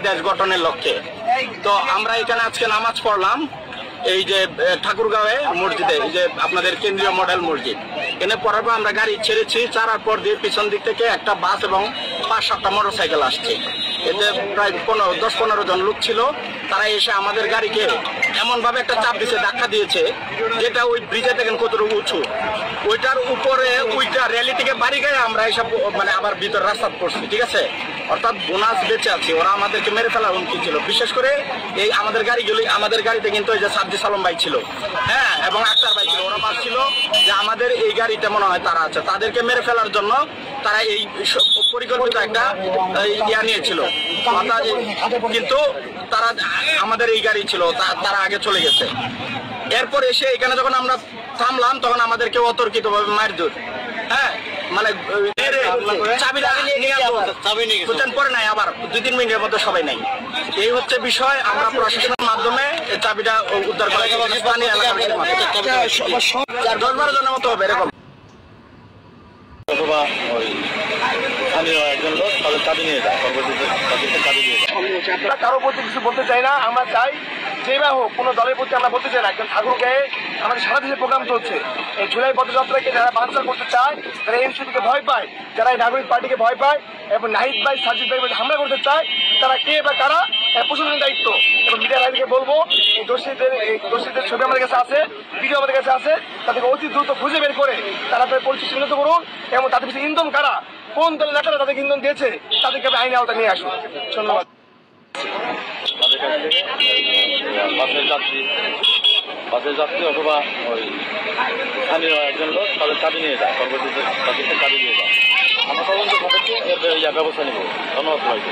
দেশ গঠনের লক্ষ্যে তো আমরা এখানে আজকে নামাজ পড়লাম এই যে ঠাকুরগাঁওয়ে মসজিদে, এই যে আপনাদের কেন্দ্রীয় মডেল মসজিদ। এখানে পড়ার পর আমরা গাড়ি ছেড়েছি, ছাড়ার পর দিয়ে পিছন দিক থেকে একটা বাস এবং 5-7টা মোটরসাইকেল আসছে। এতে প্রায় 10-15 জন লোক ছিল। তারা এসে আমাদের গাড়িকে এমন ভাবে একটা চাপ দিচ্ছে, ধাক্কা দিয়েছে, যেটা ওই ব্রিজে দেখেন কতটুকু উঁচু, ওইটার উপরে ওইটা র্যালি থেকে বাড়ি গায়ে আমরা এসব মানে আবার ভিতর রাস্তা পড়ছি। ঠিক আছে, অর্থাৎ বোনাস বেঁচে আছে, ওরা আমাদেরকে মেরে ফেলার হুমকি ছিল। বিশেষ করে এই আমাদের গাড়িগুলি, আমাদের গাড়িতে কিন্তু ওই যে সাজ্জিদ সালম ভাই ছিল, হ্যাঁ, এবং আক্তার ভাই ছিল। ওরা ভাবছিল যে আমাদের এই গাড়িটা মনে হয় তারা আছে, তাদেরকে মেরে ফেলার জন্য তারা এই পরিকল্পিত একটা ইয়া নিয়েছিল। কিন্তু তারা আমাদের এই গাড়ি ছিল, তারা আগে চলে গেছে। এরপর এসে এখানে যখন আমরা থামলাম তখন আমাদেরকে অতর্কিত ভাবে মারধর, হ্যাঁ, মানে পরে নাই, আবার 2-3 মিনিটের মধ্যে সবাই নাই। এই হচ্ছে বিষয়। আমরা প্রশাসনের মাধ্যমে চাবিটা উদ্ধার করা, স্থানীয় এলাকার মাধ্যমে 10-12 জনের মতো হবে এরকম। অথবা ওই স্থানীয় একজন লোক তাদের চাবি নিয়ে যায়, চাবি নিয়ে যায়। আমরা কারোর প্রতি কিছু বলতে চাই না। আমরা চাই যেভাবে হোক কোনো দলের প্রতি আমরা বলতে চাই না। একজন ঠাকুরগাঁয়ে আমাদের সারা দেশে প্রোগ্রাম চলছে। এই জুলাই পদযাত্রাকে যারা বানচাল করতে চায়, যারা এনসিপিকে ভয় পায়, যারা এই নাগরিক পার্টিকে ভয় পায় এবং নাহিদ ভাই, সাজিদ ভাই হামলা করতে চায়, তারা কে বা কারা, প্রশাসনের দায়িত্ব। এবং মিডিয়া ভাইকে বলবো, এই দোষীদের ছবি আমাদের কাছে আছে, ভিডিও আমাদের কাছে আছে, তাদেরকে অতি দ্রুত খুঁজে বের করে তারা তাদের পরিচয় চিহ্নিত করুন এবং তাদের পিছনে ইন্ধন কারা, কোন দলের নেতারা তাদেরকে ইন্ধন দিয়েছে, তাদেরকে আইনের আওতায় নিয়ে আসুন। ধন্যবাদ। তাদের কাছ থেকে বাসের যাত্রী অথবা ওই স্থানীয় একজন লোক তাদের চাবি নিয়ে যায়, তাদেরকে চাবি নিয়ে যায়। আমরা তদন্ত তাদেরকে ব্যবস্থা নেব। ধন্যবাদ সবাইকে।